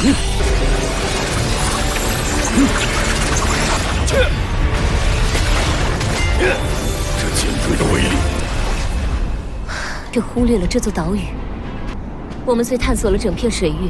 这尖锥的威力，这忽略了这座岛屿。我们虽探索了整片水域，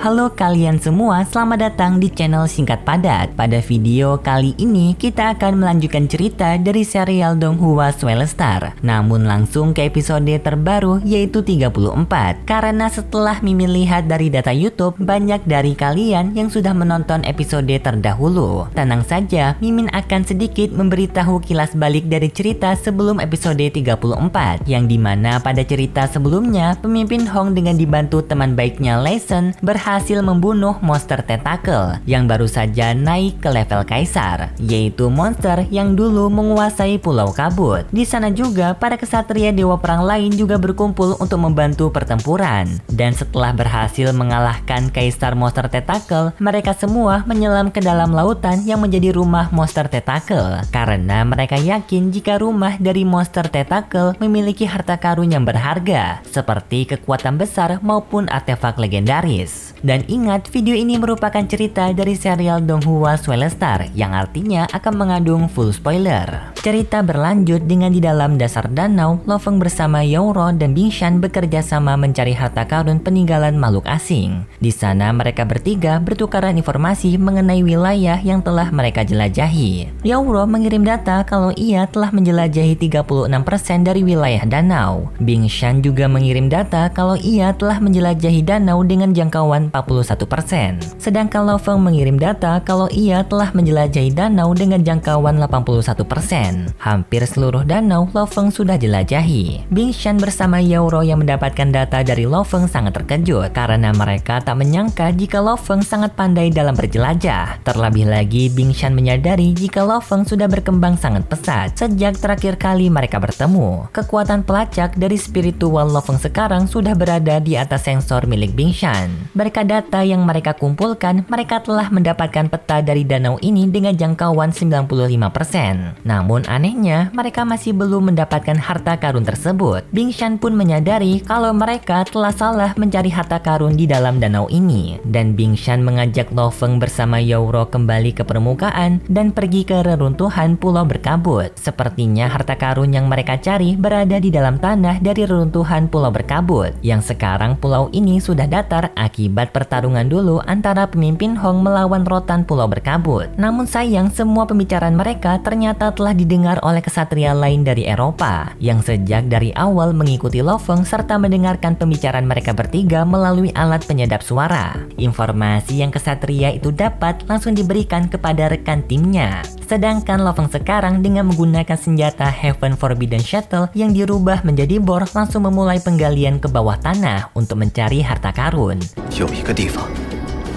Halo kalian semua, selamat datang di channel Singkat Padat. Pada video kali ini kita akan melanjutkan cerita dari serial Donghua Swellstar. Namun langsung ke episode terbaru yaitu 34. Karena setelah Mimin lihat dari data YouTube, banyak dari kalian yang sudah menonton episode terdahulu. Tenang saja, Mimin akan sedikit memberitahu kilas balik dari cerita sebelum episode 34. Yang dimana pada cerita sebelumnya, pemimpin Hong dengan dibantu teman baiknya Lei Shen berhasil membunuh monster tentakel yang baru saja naik ke level kaisar, yaitu monster yang dulu menguasai Pulau Kabut. Di sana juga para kesatria dewa perang lain juga berkumpul untuk membantu pertempuran. Dan setelah berhasil mengalahkan kaisar monster tentakel, mereka semua menyelam ke dalam lautan yang menjadi rumah monster tentakel. Karena mereka yakin jika rumah dari monster tentakel memiliki harta karun yang berharga, seperti kekuatan besar maupun artefak legendaris. Dan ingat, video ini merupakan cerita dari serial Donghua Swellstar yang artinya akan mengandung full spoiler. Cerita berlanjut dengan di dalam dasar danau, Lo Feng bersama Yaoro dan Bing Shan bekerja sama mencari harta karun peninggalan makhluk asing. Di sana mereka bertiga bertukaran informasi mengenai wilayah yang telah mereka jelajahi. Yaoro mengirim data kalau ia telah menjelajahi 36% dari wilayah danau. Bing Shan juga mengirim data kalau ia telah menjelajahi danau dengan jangkauan 41%. Sedangkan Lo Feng mengirim data kalau ia telah menjelajahi danau dengan jangkauan 81%. Hampir seluruh danau Lo Feng sudah jelajahi. Bing Shan bersama Yaoro yang mendapatkan data dari Lo Feng sangat terkejut karena mereka tak menyangka jika Lo Feng sangat pandai dalam berjelajah. Terlebih lagi Bing Shan menyadari jika Lo Feng sudah berkembang sangat pesat sejak terakhir kali mereka bertemu. Kekuatan pelacak dari spiritual Lo Feng sekarang sudah berada di atas sensor milik Bing Shan. Berkat data yang mereka kumpulkan, mereka telah mendapatkan peta dari danau ini dengan jangkauan 95%. Namun anehnya, mereka masih belum mendapatkan harta karun tersebut. Bing Shan pun menyadari kalau mereka telah salah mencari harta karun di dalam danau ini. Dan Bing Shan mengajak Lo Feng bersama Yaoro kembali ke permukaan dan pergi ke reruntuhan Pulau Berkabut. Sepertinya harta karun yang mereka cari berada di dalam tanah dari reruntuhan Pulau Berkabut, yang sekarang pulau ini sudah datar akibat pertarungan dulu antara pemimpin Hong melawan rotan Pulau Berkabut. Namun sayang, semua pembicaraan mereka ternyata telah didengar oleh kesatria lain dari Eropa yang sejak dari awal mengikuti Lo Feng serta mendengarkan pembicaraan mereka bertiga melalui alat penyedap suara. Informasi yang kesatria itu dapat langsung diberikan kepada rekan timnya. Sedangkan Lo Feng sekarang dengan menggunakan senjata Heaven Forbidden Shuttle yang dirubah menjadi bor langsung memulai penggalian ke bawah tanah untuk mencari harta karun. 有一个地方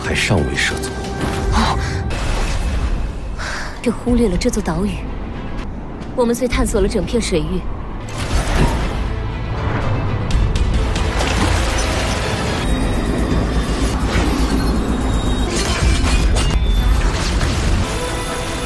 还尚未涉足。这忽略了这座岛屿。我们虽探索了整片水域，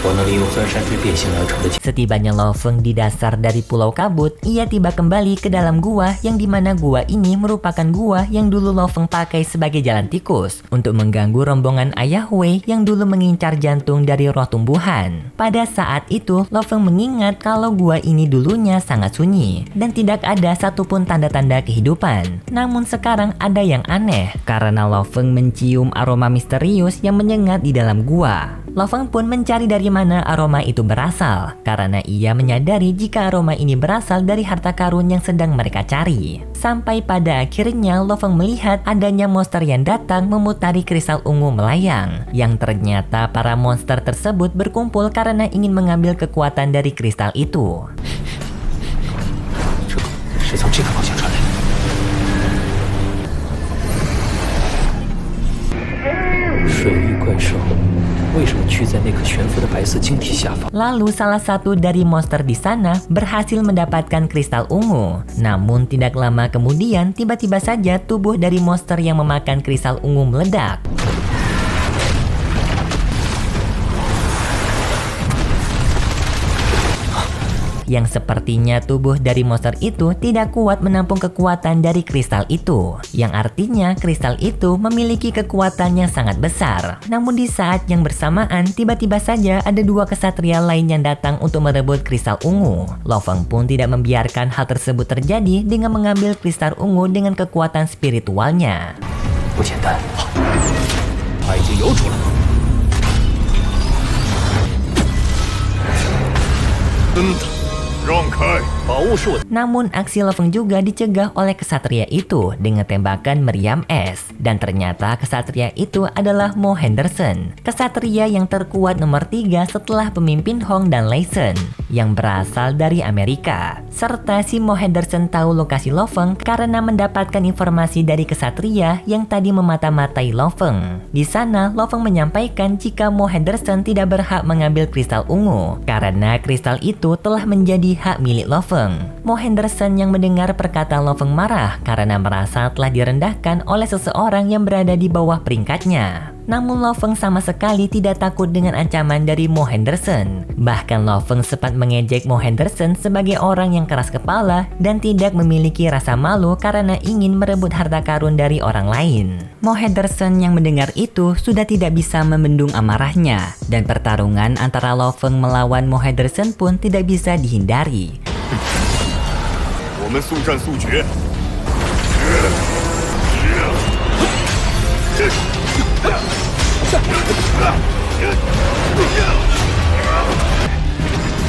我能利用钻山锥变形而成的。 Setibanya Lo Feng di dasar dari Pulau Kabut, ia tiba kembali ke dalam gua yang dimana gua ini merupakan gua yang dulu Lo Feng pakai sebagai jalan tikus untuk mengganggu rombongan Ayah Wei yang dulu mengincar jantung dari roh tumbuhan. Pada saat itu, Lo Feng mengingat kalau gua ini dulunya sangat sunyi dan tidak ada satupun tanda-tanda kehidupan. Namun sekarang ada yang aneh karena Lo Feng mencium aroma misterius yang menyengat di dalam gua. Lo Feng pun mencari dari mana aroma itu berasal, karena ia menyadari jika aroma ini berasal dari harta karun yang sedang mereka cari. Sampai pada akhirnya Lo Feng melihat adanya monster yang datang memutari kristal ungu melayang, yang ternyata para monster tersebut berkumpul karena ingin mengambil kekuatan dari kristal itu. 是从这个方向传来的。水域怪兽为什么居在那颗悬浮的白色晶体下方？ Lalu salah satu dari monster di sana berhasil mendapatkan kristal ungu. Namun tidak lama kemudian tiba-tiba saja tubuh dari monster yang memakan kristal ungu meledak. yang sepertinya tubuh dari monster itu tidak kuat menampung kekuatan dari kristal itu, yang artinya kristal itu memiliki kekuatan yang sangat besar. Namun di saat yang bersamaan, tiba-tiba saja ada dua kesatria lain yang datang untuk merebut kristal ungu. Lo Feng pun tidak membiarkan hal tersebut terjadi dengan mengambil kristal ungu dengan kekuatan spiritualnya. 不简单，他已经有主了。真的，让开！ 宝物是我的。 Namun aksi Lo Feng juga dicegah oleh kesatria itu dengan tembakan meriam es. Dan ternyata kesatria itu adalah Mo Henderson, kesatria yang terkuat nomor 3 setelah pemimpin Hong dan Lei Sun, yang berasal dari Amerika. Serta si Mo Henderson tahu lokasi Lo Feng karena mendapatkan informasi dari kesatria yang tadi memata-matai Lo Feng. Di sana Lo Feng menyampaikan jika Mo Henderson tidak berhak mengambil kristal ungu karena kristal itu telah menjadi hak milik Lo Feng. Mo Henderson yang mendengar perkataan Lo Feng marah karena merasa telah direndahkan oleh seseorang yang berada di bawah peringkatnya. Namun Lo Feng sama sekali tidak takut dengan ancaman dari Mo Henderson. Bahkan Lo Feng sempat mengejek Mo Henderson sebagai orang yang keras kepala dan tidak memiliki rasa malu karena ingin merebut harta karun dari orang lain. Mo Henderson yang mendengar itu sudah tidak bisa membendung amarahnya, dan pertarungan antara Lo Feng melawan Mo Henderson pun tidak bisa dihindari. 我们速战速决。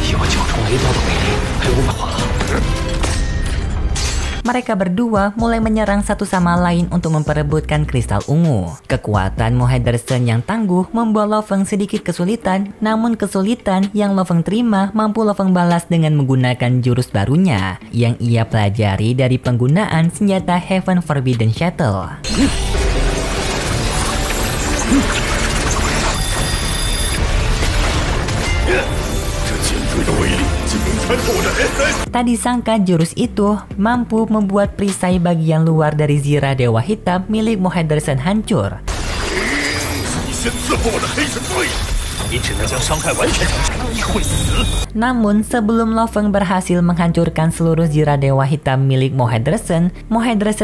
以我九重雷刀的威力，还无法化。 Mereka berdua mulai menyerang satu sama lain untuk memperebutkan kristal ungu. Kekuatan Mo Henderson yang tangguh membuat Lo Feng sedikit kesulitan, namun kesulitan yang Lo Feng terima mampu Lo Feng balas dengan menggunakan jurus barunya yang ia pelajari dari penggunaan senjata Heaven Forbidden Shuttle. Tak disangka jurus itu mampu membuat perisai bagian luar dari zirah Dewa Hitam milik Mo Henderson hancur. 你先伺候我的黑神队。 你只能将伤害完全成你会死。 Namun sebelum Lo Feng berhasil menghancurkan seluruh zirah Dewa Hitam milik Mo Henderson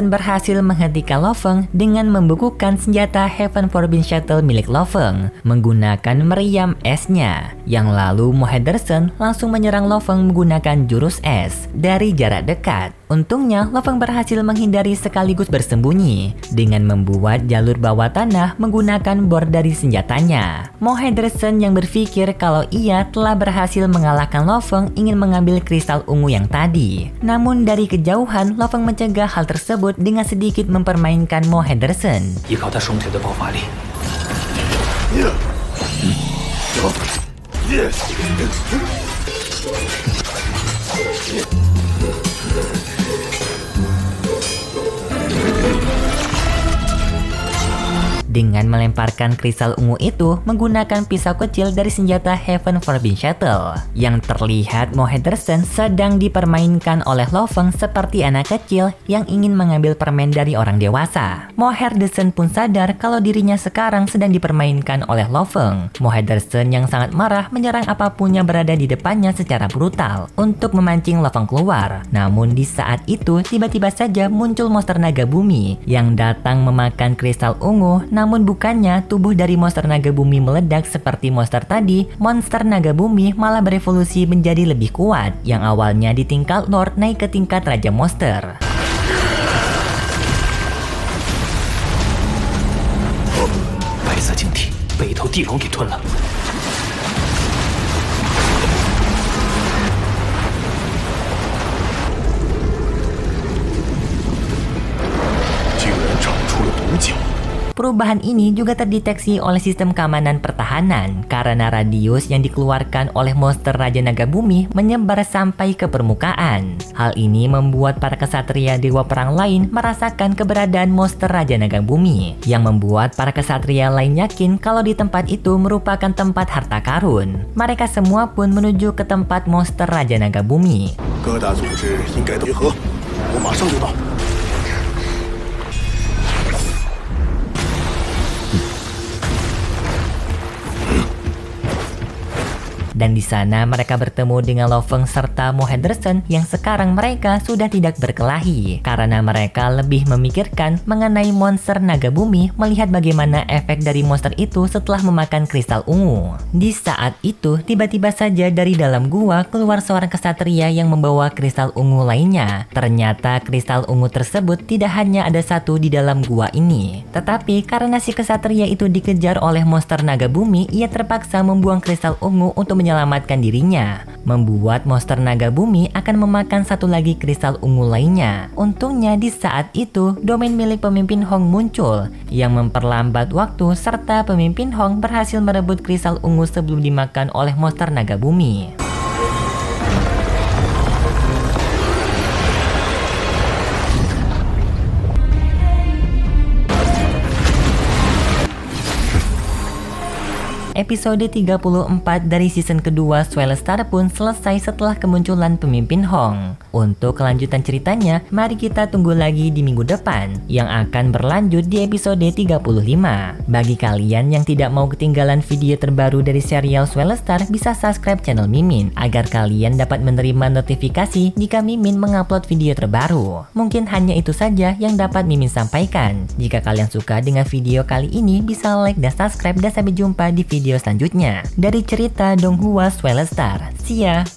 berhasil menghentikan Lo Feng dengan membukukan senjata Heaven Forbidden Shuttle milik Lo Feng menggunakan meriam esnya. Yang lalu Mo Henderson langsung menyerang Lo Feng menggunakan jurus es dari jarak dekat. Untungnya Lo Feng berhasil menghindari sekaligus bersembunyi dengan membuat jalur bawah tanah menggunakan bor dari senjatanya. Mo Henderson yang berpikir kalau ia telah berhasil mengalahkan Lo Feng ingin mengambil kristal ungu yang tadi. Namun dari kejauhan Lo Feng mencegah hal tersebut dengan sedikit mempermainkan Mo Henderson. 依靠他双腿的爆发力， Dengan melemparkan kristal ungu itu menggunakan pisau kecil dari senjata Heaven Forbidden Shuttle. Yang terlihat Mo Henderson sedang dipermainkan oleh Lo Feng seperti anak kecil yang ingin mengambil permen dari orang dewasa. Mo Henderson pun sadar kalau dirinya sekarang sedang dipermainkan oleh Lo Feng. Mo Henderson yang sangat marah menyerang apapun yang berada di depannya secara brutal untuk memancing Lo Feng keluar. Namun di saat itu tiba-tiba saja muncul monster naga bumi yang datang memakan kristal ungu. Namun bukannya tubuh dari monster naga bumi meledak seperti monster tadi, monster naga bumi malah berevolusi menjadi lebih kuat, yang awalnya di tingkat Lord naik ke tingkat Raja Monster. 白色晶体被一头地龙给吞了。 竟然长出了毒角。 Perubahan ini juga terdeteksi oleh sistem keamanan pertahanan karena radius yang dikeluarkan oleh monster Raja Naga Bumi menyebar sampai ke permukaan. Hal ini membuat para kesatria Dewa Perang lain merasakan keberadaan monster Raja Naga Bumi, yang membuat para kesatria lain yakin kalau di tempat itu merupakan tempat harta karun. Mereka semua pun menuju ke tempat monster Raja Naga Bumi. 各大组织应该集合，我马上就到。Dan di sana mereka bertemu dengan Lo Feng serta Mo Henderson yang sekarang mereka sudah tidak berkelahi karena mereka lebih memikirkan mengenai monster naga bumi, melihat bagaimana efek dari monster itu setelah memakan kristal ungu. Di saat itu tiba-tiba saja dari dalam gua keluar seorang kesatria yang membawa kristal ungu lainnya. Ternyata kristal ungu tersebut tidak hanya ada satu di dalam gua ini, tetapi karena si kesatria itu dikejar oleh monster naga bumi, ia terpaksa membuang kristal ungu untuk menyelamatkan dirinya, membuat monster naga bumi akan memakan satu lagi kristal ungu lainnya. Untungnya di saat itu domain milik pemimpin Hong muncul yang memperlambat waktu serta pemimpin Hong berhasil merebut kristal ungu sebelum dimakan oleh monster naga bumi. Episode 34 dari season kedua Swell Star pun selesai setelah kemunculan pemimpin Hong. Untuk kelanjutan ceritanya, mari kita tunggu lagi di minggu depan yang akan berlanjut di episode 35. Bagi kalian yang tidak mau ketinggalan video terbaru dari serial Swell Star, bisa subscribe channel Mimin agar kalian dapat menerima notifikasi jika Mimin mengupload video terbaru. Mungkin hanya itu saja yang dapat Mimin sampaikan. Jika kalian suka dengan video kali ini, bisa like dan subscribe, dan sampai jumpa di video selanjutnya dari cerita Donghua Swell Star. See ya!